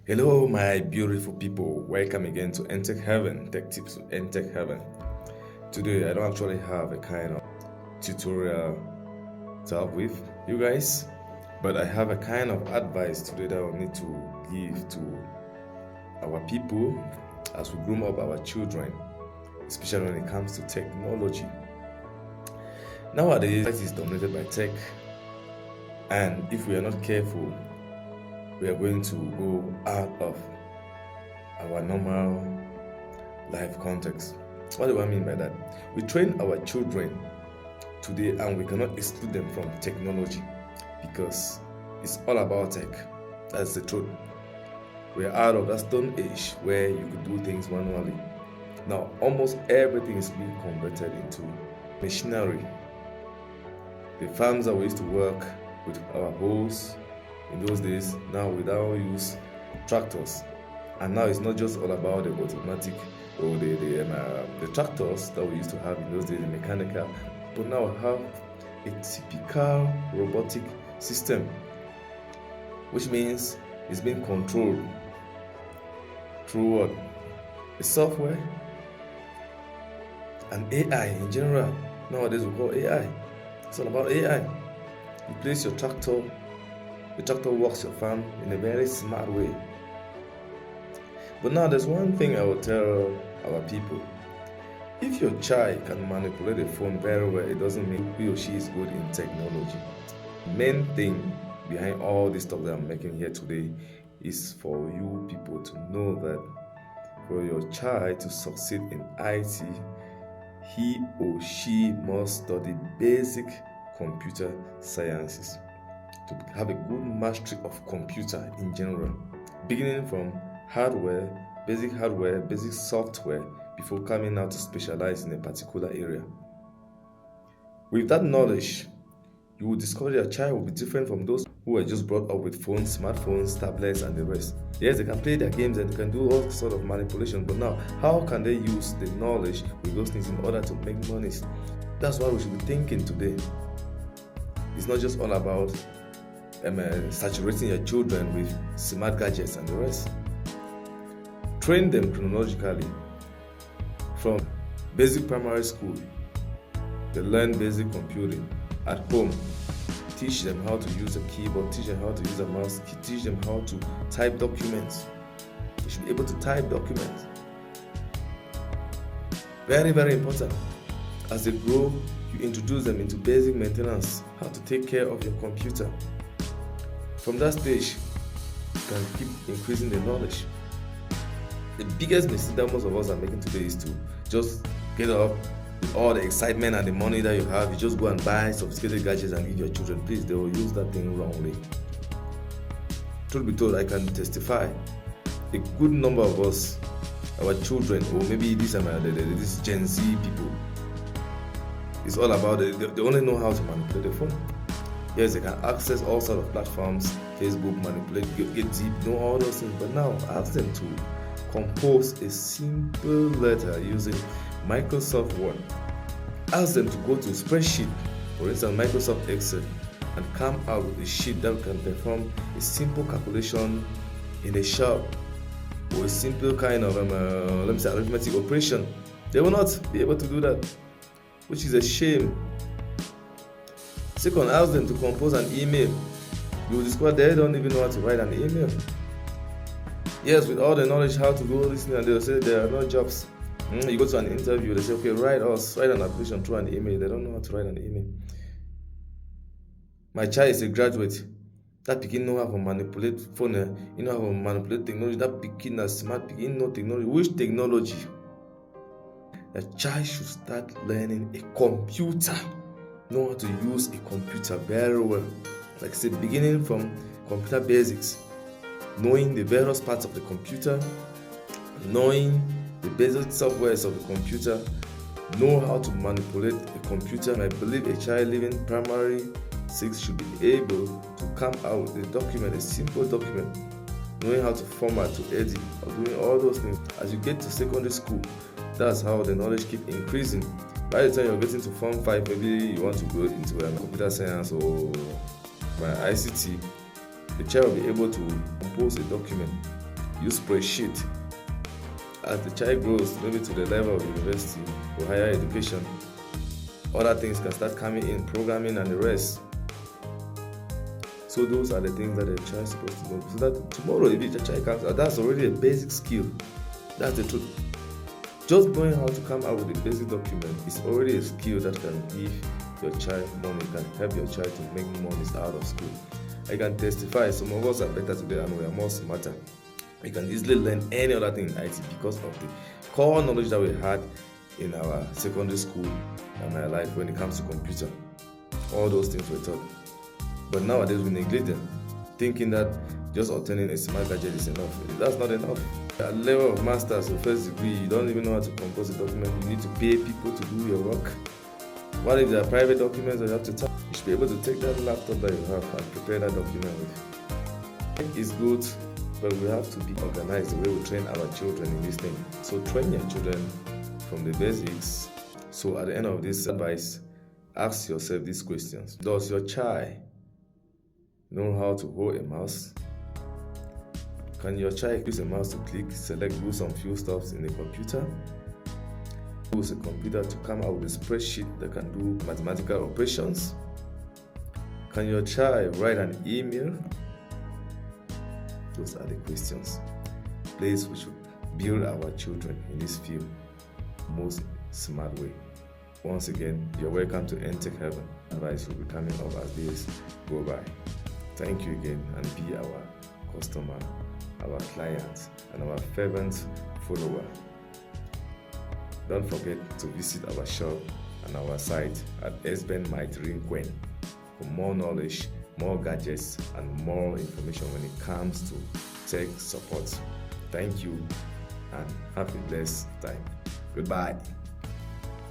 Hello, my beautiful people. Welcome again to Entech Heaven, Tech Tips to Entech Heaven. Today, I don't actually have a kind of tutorial to help with you guys, but I have a kind of advice today that I need to give to our people as we groom up our children, especially when it comes to technology. Nowadays, life is dominated by tech, and if we are not careful, we are going to go out of our normal life context. What do I mean by that? We train our children today and we cannot exclude them from technology because it's all about tech. That's the truth. We are out of that stone age where you could do things manually. Now, almost everything is being converted into machinery. The farms that we used to work with our hoes in those days, now we now use tractors, and now it's not just all about the automatic or the tractors that we used to have in those days, the mechanical, but now we have a typical robotic system, which means it's being controlled through what? The software and AI in general. Nowadays we call AI. It's all about AI. You place your tractor, the tractor works your farm in a very smart way. But now there's one thing I will tell our people. If your child can manipulate a phone very well, it doesn't mean he or she is good in technology. The main thing behind all this stuff that I'm making here today is for you people to know that for your child to succeed in IT, he or she must study basic computer sciences to have a good mastery of computer in general, beginning from hardware, basic software, before coming out to specialize in a particular area. With that knowledge, you will discover your child will be different from those who were just brought up with phones, smartphones, tablets, and the rest. Yes, they can play their games and they can do all sort of manipulation, but now, how can they use the knowledge with those things in order to make money? That's what we should be thinking today. It's not just all about saturating your children with smart gadgets and the rest. Train them chronologically from basic primary school. They learn basic computing at home. Teach them how to use a keyboard, teach them how to use a mouse, teach them how to type documents. They should be able to type documents. Very, very important. As they grow, you introduce them into basic maintenance, how to take care of your computer. From that stage, you can keep increasing the knowledge. The biggest mistake that most of us are making today is to just get up with all the excitement and the money that you have. You just go and buy sophisticated gadgets and give your children. Please, they will use that thing wrongly. Truth be told, I can testify. A good number of us, our children, or maybe this Gen Z people, it's all about it. They only know how to manipulate the phone. Yes, they can access all sorts of platforms, Facebook, manipulate, get deep, know all those things. But now, ask them to compose a simple letter using Microsoft Word. Ask them to go to a spreadsheet, for instance, Microsoft Excel, and come out with a sheet that can perform a simple calculation in a shop or a simple kind of arithmetic operation. They will not be able to do that, which is a shame. Second, ask them to compose an email. You will discover they don't even know how to write an email. Yes, with all the knowledge how to do this and they'll say there are no jobs. You go to an interview, they say, okay, write an application through an email. They don't know how to write an email. My child is a graduate. That pikin know how to manipulate phone, how to manipulate technology. That pikin is smart, pikin know technology. Which technology? A child should start learning a computer. Know how to use a computer very well. Like I said, beginning from computer basics, knowing the various parts of the computer, knowing the basic softwares of the computer, know how to manipulate a computer. I believe a child living primary 6 should be able to come out with a document, a simple document, knowing how to format, to edit, or doing all those things. As you get to secondary school, that's how the knowledge keeps increasing. By the time you're getting to Form 5, maybe you want to go into computer science or ICT, the child will be able to compose a document use spreadsheet. As the child grows, maybe to the level of university or higher education, other things can start coming in, programming and the rest. So those are the things that the child is supposed to know. So that tomorrow, if your child comes out, that's already a basic skill. That's the truth. Just knowing how to come out with a basic document is already a skill that can give your child money, can help your child to make money out of school. I can testify, some of us are better today and we are more smarter. We can easily learn any other thing in IT because of the core knowledge that we had in our secondary school and our life when it comes to computer. All those things were taught. But nowadays we neglect them, thinking that just obtaining a smart gadget is enough. That's not enough. At the level of master's or first degree, you don't even know how to compose a document. You need to pay people to do your work. What if there are private documents that you have to type? You should be able to take that laptop that you have and prepare that document with. It's good, but we have to be organized the way we train our children in this thing. So train your children from the basics. So at the end of this advice, ask yourself these questions. Does your child know how to hold a mouse? Can your child use a mouse to click, select, do some few stuffs in a computer? Use a computer to come out with a spreadsheet that can do mathematical operations? Can your child write an email? Those are the questions. Please, we should build our children in this field most smart way. Once again, you're welcome to NTech Heaven. Advice will be coming up as days go by. Thank you again, and be our customer, our client, and our fervent follower. Don't forget to visit our shop and our site at Esben Might Ringquen for more knowledge, more gadgets, and more information when it comes to tech support. Thank you, and have a blessed time. Goodbye.